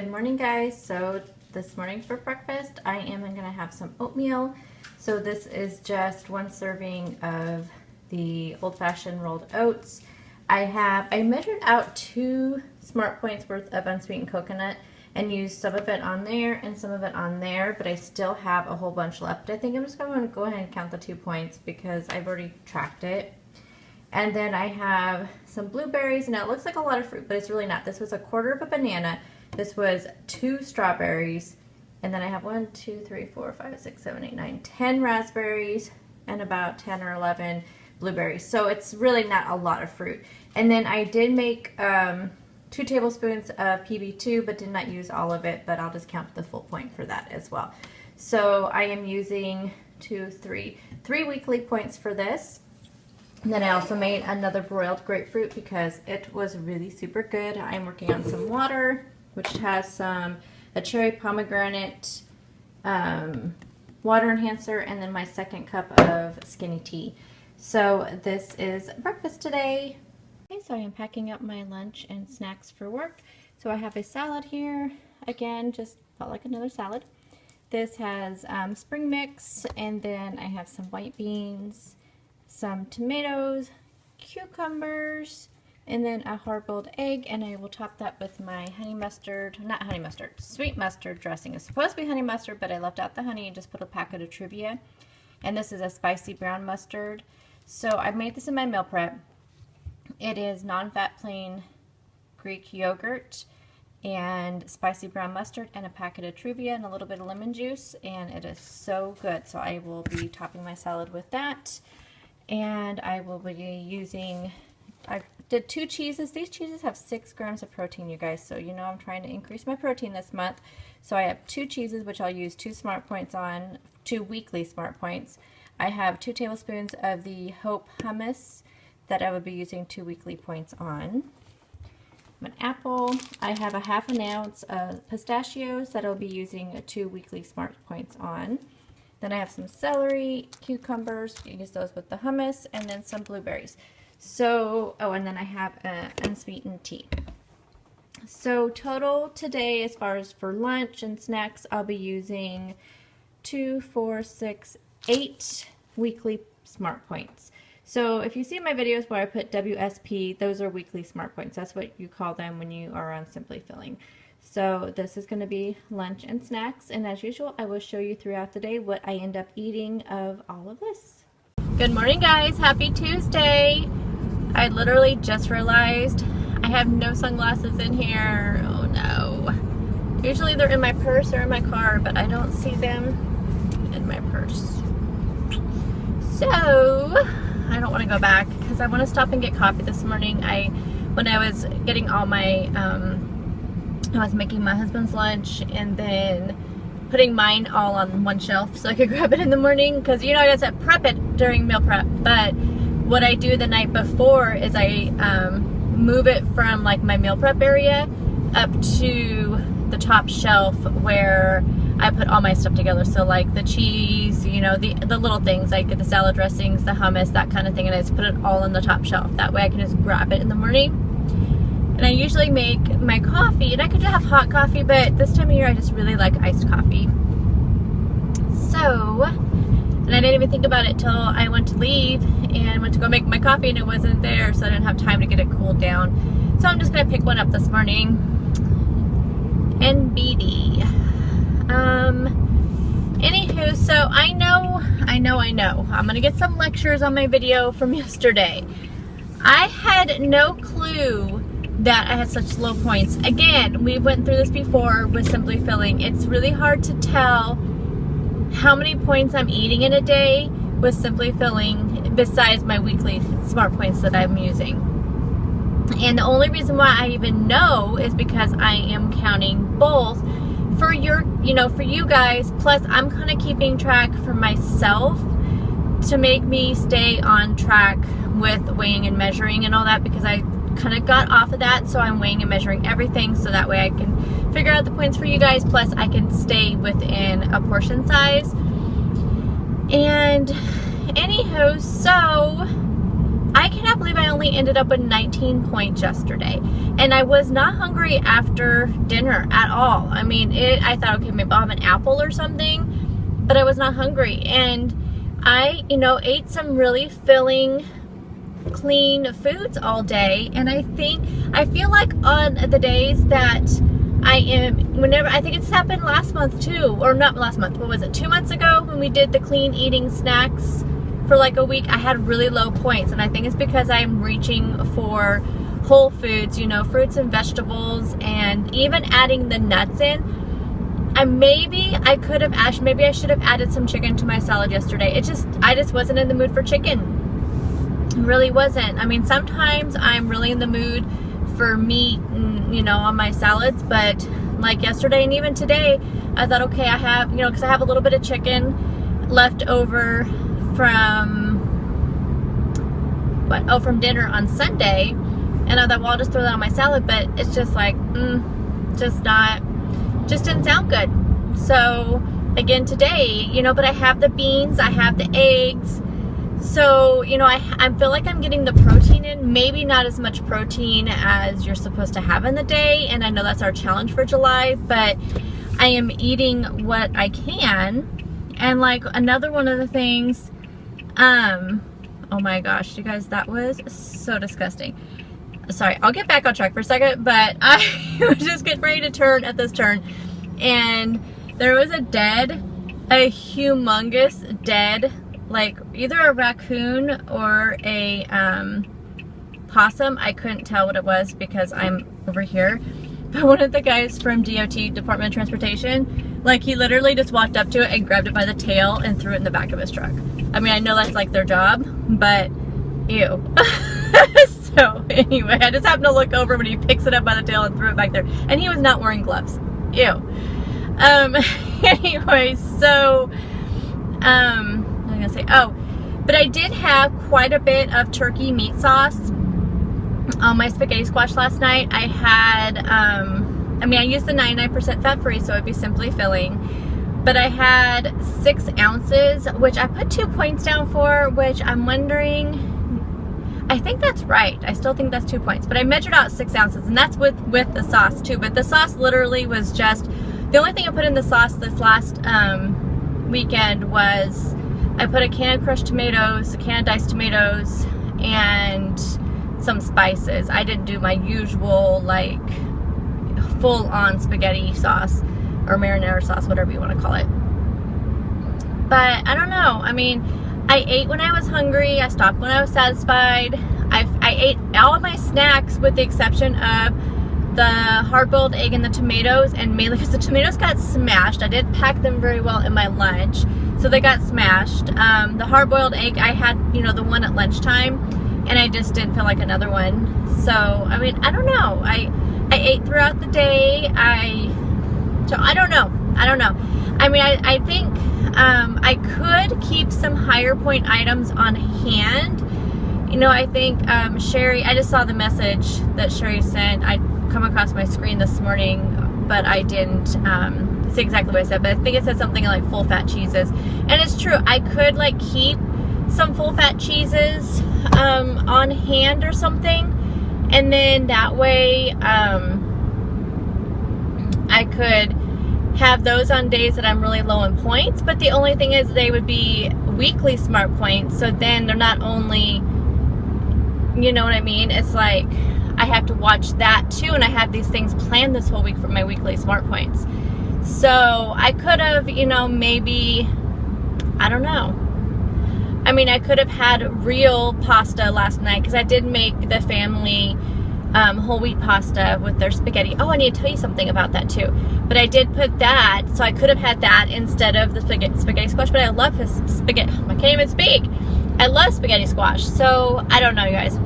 Good morning, guys. So this morning for breakfast I am going to have some oatmeal. So this is just one serving of the old-fashioned rolled oats. I measured out 2 Smart Points worth of unsweetened coconut and used some of it on there and some of it on there, but I still have a whole bunch left. I think I'm just going to go ahead and count the 2 points because I've already tracked it. And then I have some blueberries. Now it looks like a lot of fruit, but it's really not. This was a quarter of a banana. This was 2 strawberries. And then I have 1, 2, 3, 4, 5, 6, 7, 8, 9, 10 raspberries and about 10 or 11 blueberries. So it's really not a lot of fruit. And then I did make 2 tablespoons of PB2, but did not use all of it, but I'll just count the full point for that as well. So I am using 3 weekly points for this. And then I also made another broiled grapefruit because it was really super good. I'm working on some water, which has a cherry pomegranate water enhancer, and then my second cup of skinny tea. So this is breakfast today. Okay, so I am packing up my lunch and snacks for work. So I have a salad here. Again, just felt like another salad. This has spring mix, and then I have some white beans, some tomatoes, cucumbers, and then a hard-boiled egg, and I will top that with my sweet mustard dressing. It's supposed to be honey mustard, but I left out the honey and just put a packet of Trivia. And this is a spicy brown mustard. So I made this in my meal prep. It is non-fat plain Greek yogurt and spicy brown mustard and a packet of Trivia and a little bit of lemon juice, and it is so good. So I will be topping my salad with that. And I will be using, I did 2 cheeses. These cheeses have 6 grams of protein, you guys. So you know I'm trying to increase my protein this month. So I have 2 cheeses, which I'll use 2 Smart Points on, 2 weekly Smart Points. I have 2 tablespoons of the Hope hummus that I will be using 2 weekly points on. An apple. I have a ½ ounce of pistachios that I'll be using 2 weekly Smart Points on. Then I have some celery, cucumbers, use those with the hummus, and then some blueberries. So, oh, and then I have unsweetened tea. So total today, as far as for lunch and snacks, I'll be using 2, 4, 6, 8 weekly Smart Points. So if you see my videos where I put WSP, those are weekly Smart Points. That's what you call them when you are on Simply Filling. So this is going to be lunch and snacks, and as usual I will show you throughout the day what I end up eating of all of this. Good morning, guys. Happy Tuesday. I literally just realized I have no sunglasses in here. Oh no. Usually they're in my purse or in my car, but I don't see them in my purse. So I don't want to go back because I want to stop and get coffee this morning. When I was getting all my I was making my husband's lunch and then putting mine all on one shelf so I could grab it in the morning, because you know I gotta prep it during meal prep. But what I do the night before is I move it from like my meal prep area up to the top shelf where I put all my stuff together. So like the cheese, you know, the little things, like the salad dressings, the hummus, that kind of thing, and I just put it all on the top shelf. That way I can just grab it in the morning. And I usually make my coffee, and I could have hot coffee, but this time of year I just really like iced coffee. So, and I didn't even think about it till I went to leave and went to go make my coffee, and it wasn't there, so I didn't have time to get it cooled down. So I'm just gonna pick one up this morning. NBD. Anywho, so I know. I'm gonna get some lectures on my video from yesterday. I had no clue that I had such low points. Again, we went through this before with Simply Filling. It's really hard to tell how many points I'm eating in a day with Simply Filling besides my weekly Smart Points that I'm using. And the only reason why I even know is because I am counting both for for you guys, plus I'm kind of keeping track for myself to make me stay on track with weighing and measuring and all that, because I kind of got off of that. So I'm weighing and measuring everything so that way I can figure out the points for you guys, plus I can stay within a portion size. And anywho, so I cannot believe I only ended up with 19 points yesterday. And I was not hungry after dinner at all. I mean, I thought, okay, maybe I'll have an apple or something, but I was not hungry. And I, ate some really filling, clean foods all day. And I feel like on the days that I think it's happened last month too, or not last month, what was it, 2 months ago when we did the clean eating snacks for like a week, I had really low points. And I think it's because I'm reaching for whole foods, fruits and vegetables, and even adding the nuts in. Maybe I should have added some chicken to my salad yesterday. I just wasn't in the mood for chicken. Really wasn't. I mean, sometimes I'm really in the mood for meat and, on my salads, but like yesterday and even today, I thought, okay, I have, because I have a little bit of chicken left over from dinner on Sunday, and I thought, well, I'll just throw that on my salad, but it's just like, just didn't sound good. So again today, but I have the beans, I have the eggs. So, I feel like I'm getting the protein in, maybe not as much protein as you're supposed to have in the day. And I know that's our challenge for July, but I am eating what I can. And like another one of the things, oh my gosh, you guys, that was so disgusting. Sorry, I'll get back on track for a second, but I was just getting ready to turn at this turn. And there was a humongous dead, like either a raccoon or a possum. I couldn't tell what it was because I'm over here. But one of the guys from DOT, Department of Transportation, like he literally just walked up to it and grabbed it by the tail and threw it in the back of his truck. I mean, I know that's like their job, but ew. So anyway, I just happened to look over when he picks it up by the tail and threw it back there. And he was not wearing gloves. Ew. Anyway, so, but I did have quite a bit of turkey meat sauce on my spaghetti squash last night. I had, I used the 99% fat free, so it'd be simply filling, but I had 6 ounces, which I put 2 points down for, which I'm wondering, I think that's right. I still think that's 2 points, but I measured out 6 ounces, and that's with the sauce too. But the sauce literally was just, the only thing I put in the sauce this last weekend was I put a can of crushed tomatoes, a can of diced tomatoes, and some spices. I didn't do my usual like full-on spaghetti sauce or marinara sauce, whatever you want to call it. But I don't know. I mean, I ate when I was hungry. I stopped when I was satisfied. I ate all of my snacks with the exception of the hard-boiled egg and the tomatoes, and mainly because the tomatoes got smashed. I didn't pack them very well in my lunch, so they got smashed. The hard-boiled egg, I had, the one at lunchtime, and I just didn't feel like another one. So, I mean, I don't know. I ate throughout the day. So I don't know. I mean, I think I could keep some higher point items on hand. I think Sherry, I just saw the message that Sherry sent. I come across my screen this morning, but I didn't say exactly what I said, but I think it said something like full fat cheeses. And it's true, I could like keep some full fat cheeses on hand or something, and then that way I could have those on days that I'm really low in points. But the only thing is they would be weekly smart points, so then they're not only, you know what I mean, it's like I have to watch that too, and I have these things planned this whole week for my weekly smart points. So I could have, maybe, I don't know. I mean, I could have had real pasta last night, because I did make the family whole wheat pasta with their spaghetti. Oh, I need to tell you something about that too. But I did put that, so I could have had that instead of the spaghetti squash, but I love his spaghetti. I can't even speak. I love spaghetti squash. So I don't know, you guys.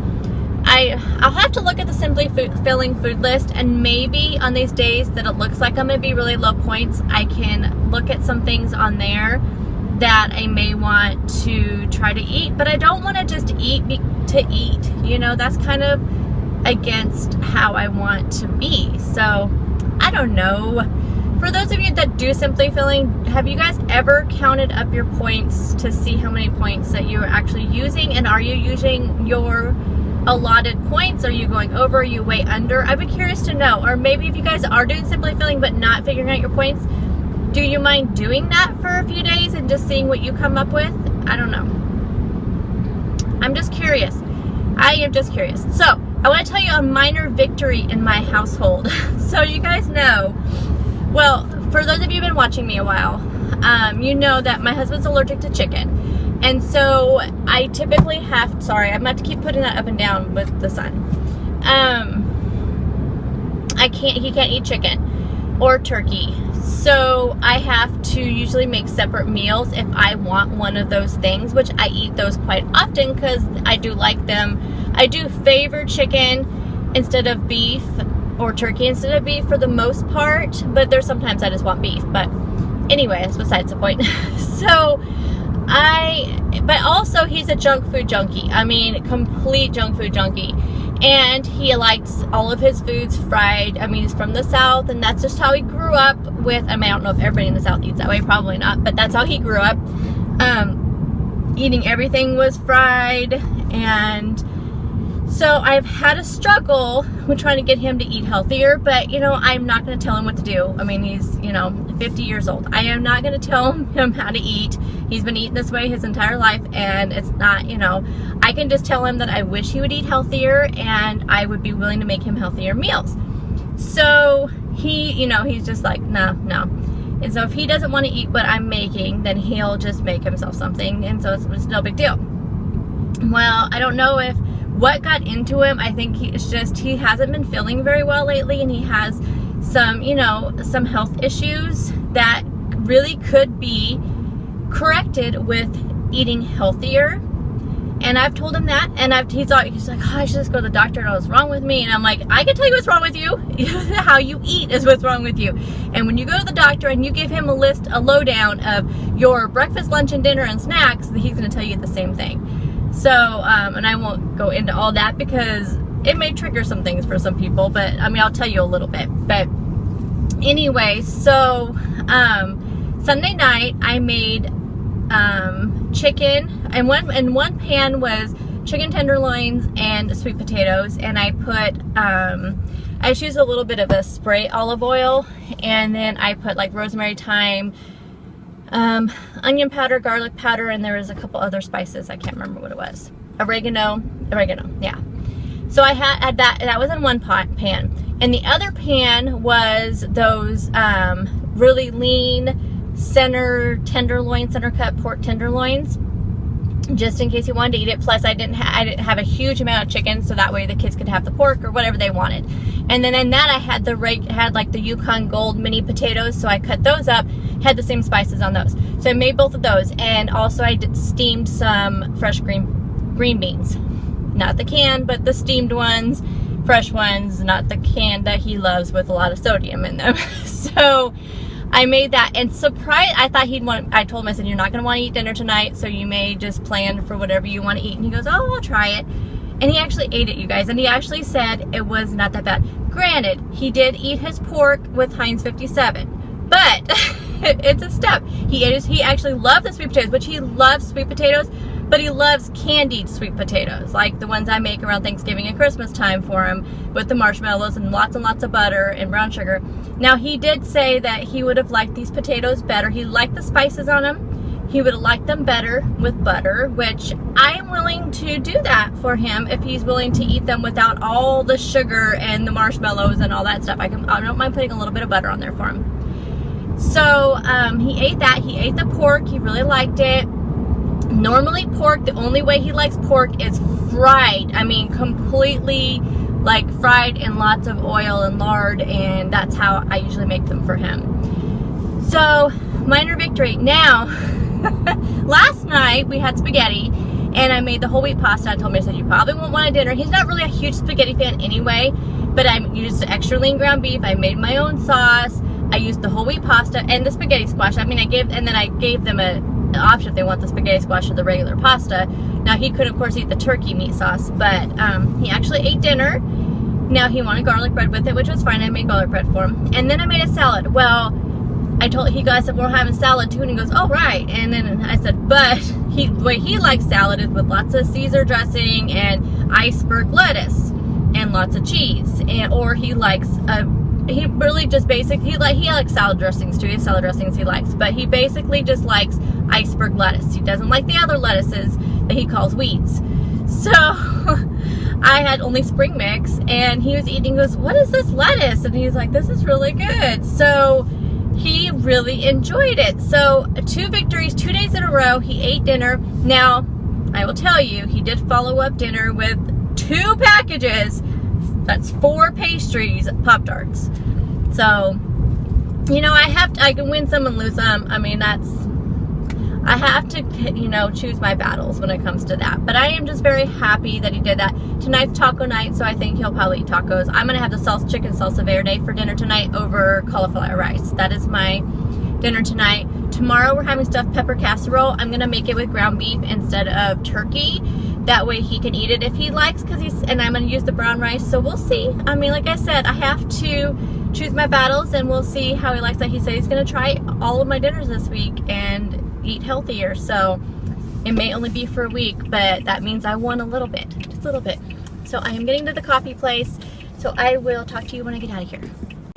I'll have to look at the Simply Filling food list, and maybe on these days that it looks like I'm going to be really low points, I can look at some things on there that I may want to try to eat. But I don't want to just eat to eat. That's kind of against how I want to be. So I don't know. for those of you that do Simply Filling, have you guys ever counted up your points to see how many points that you're actually using? And are you using your allotted points? Are you going over? Are you way under? I'd be curious to know. Or maybe if you guys are doing Simply Filling but not figuring out your points, do you mind doing that for a few days and just seeing what you come up with? I don't know. I'm just curious. I am just curious. So, I want to tell you a minor victory in my household. So you guys know, well, for those of you who've been watching me a while, you know that my husband's allergic to chicken. And so I typically have, sorry, I'm about to keep putting that up and down with the sun. He can't eat chicken or turkey. So I have to usually make separate meals if I want one of those things, which I eat those quite often because I do like them. I do favor chicken instead of beef or turkey instead of beef for the most part, but there's sometimes I just want beef. But anyway, that's besides the point. So but also he's a junk food junkie. I mean, complete junk food junkie. And he likes all of his foods fried. I mean, he's from the South, and that's just how he grew up with, I mean, I don't know if everybody in the South eats that way, probably not, but that's how he grew up. Eating everything was fried, and so I've had a struggle with trying to get him to eat healthier, but, you know, I'm not going to tell him what to do. I mean, he's, you know, 50 years old. I am not going to tell him how to eat. He's been eating this way his entire life, and it's not, you know, I can just tell him that I wish he would eat healthier, and I would be willing to make him healthier meals. So he, you know, he's just like, no. And so if he doesn't want to eat what I'm making, then he'll just make himself something, and so it's no big deal. Well, I don't know if what got into him. I think it's just he hasn't been feeling very well lately, and he has some, you know, some health issues that really could be corrected with eating healthier. And I've told him that, and he's like, oh, I should just go to the doctor and know what's wrong with me. And I'm like, I can tell you what's wrong with you. How you eat is what's wrong with you. And when you go to the doctor and you give him a lowdown of your breakfast, lunch, and dinner and snacks, he's going to tell you the same thing. So, and I won't go into all that because it may trigger some things for some people, but I mean, I'll tell you a little bit. But anyway, so Sunday night I made chicken, and one pan was chicken tenderloins and sweet potatoes, and I put I just used a little bit of a spray olive oil, and then I put like rosemary, thyme, onion powder, garlic powder, and there was a couple other spices. I can't remember what it was. Oregano, yeah. So I had that was in one pan, and the other pan was those really lean center cut pork tenderloins, just in case you wanted to eat it. Plus I didn't have a huge amount of chicken, so that way the kids could have the pork or whatever they wanted. And then in that I had like the Yukon Gold mini potatoes, so I cut those up, had the same spices on those. So I made both of those, and also I steamed some fresh green beans, not the canned, but the steamed ones, fresh ones, not the canned that he loves with a lot of sodium in them. So I made that, and I thought I told him, I said, you're not going to want to eat dinner tonight, so you may just plan for whatever you want to eat. And he goes, oh, I'll try it. And he actually ate it, you guys, and he actually said it was not that bad. Granted, he did eat his pork with Heinz 57, but it's a step. He actually loved the sweet potatoes, which he loves sweet potatoes, but he loves candied sweet potatoes, like the ones I make around Thanksgiving and Christmas time for him, with the marshmallows and lots of butter and brown sugar. Now, he did say that he would have liked these potatoes better. He liked the spices on them. He would have liked them better with butter, which I am willing to do that for him if he's willing to eat them without all the sugar and the marshmallows and all that stuff. I don't mind putting a little bit of butter on there for him. So he ate that. He ate the pork. He really liked it. Normally pork, the only way he likes pork is fried. I mean, completely like fried in lots of oil and lard, and that's how I usually make them for him. So, minor victory. Now, last night we had spaghetti, and I made the whole wheat pasta. I told him, I said, you probably won't want a dinner. He's not really a huge spaghetti fan anyway, but I used extra lean ground beef. I made my own sauce. I used the whole wheat pasta and the spaghetti squash. I mean, I gave them an option if they want the spaghetti squash or the regular pasta. Now, he could of course eat the turkey meat sauce, but he actually ate dinner. Now, he wanted garlic bread with it, which was fine. I made garlic bread for him, and then I made a salad. Well, he goes, we're having salad too, and he goes, oh right. And then I said, but the way he likes salad is with lots of Caesar dressing and iceberg lettuce and lots of cheese, or he likes he really just he likes salad dressings too. He has salad dressings he likes, but he basically just likes iceberg lettuce. He doesn't like the other lettuces that he calls weeds. So I had only spring mix, and he was eating, he goes, what is this lettuce? And he's like, this is really good. So he really enjoyed it. So 2 victories, 2 days in a row. He ate dinner. Now, I will tell you, he did follow up dinner with 2 packages. That's 4 pastries, Pop-Tarts. So, you know, I can win some and lose some. I mean, I have to, you know, choose my battles when it comes to that. But I am just very happy that he did that. Tonight's taco night, so I think he'll probably eat tacos. I'm going to have the chicken salsa verde for dinner tonight over cauliflower rice. That is my dinner tonight. Tomorrow we're having stuffed pepper casserole. I'm going to make it with ground beef instead of turkey. That way he can eat it if he likes, and I'm going to use the brown rice. So we'll see. I mean, like I said, I have to choose my battles, and we'll see how he likes that. He said he's going to try all of my dinners this week and eat healthier, so it may only be for a week, but that means I won a little bit, just a little bit. So I am getting to the coffee place, so I will talk to you when I get out of here.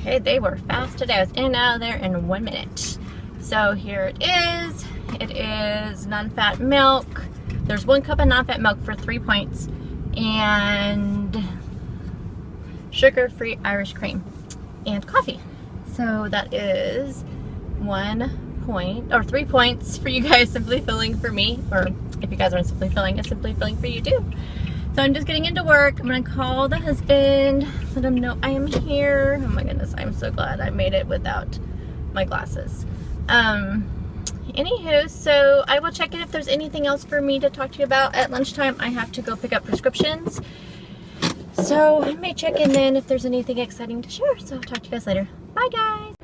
Okay, they were fast today. I was in and out of there in 1 minute. So here it is. It is non-fat milk. There's 1 cup of non-fat milk for 3 points, and sugar-free Irish cream and coffee. So that is 3 points for you guys, simply filling for me, or if you guys aren't simply filling, it's simply filling for you too. So I'm just getting into work. I'm gonna call the husband, let him know I am here. Oh my goodness, I'm so glad I made it without my glasses. Anywho, so I will check in if there's anything else for me to talk to you about. At lunchtime I have to go pick up prescriptions, so I may check in then if there's anything exciting to share. So I'll talk to you guys later. Bye guys.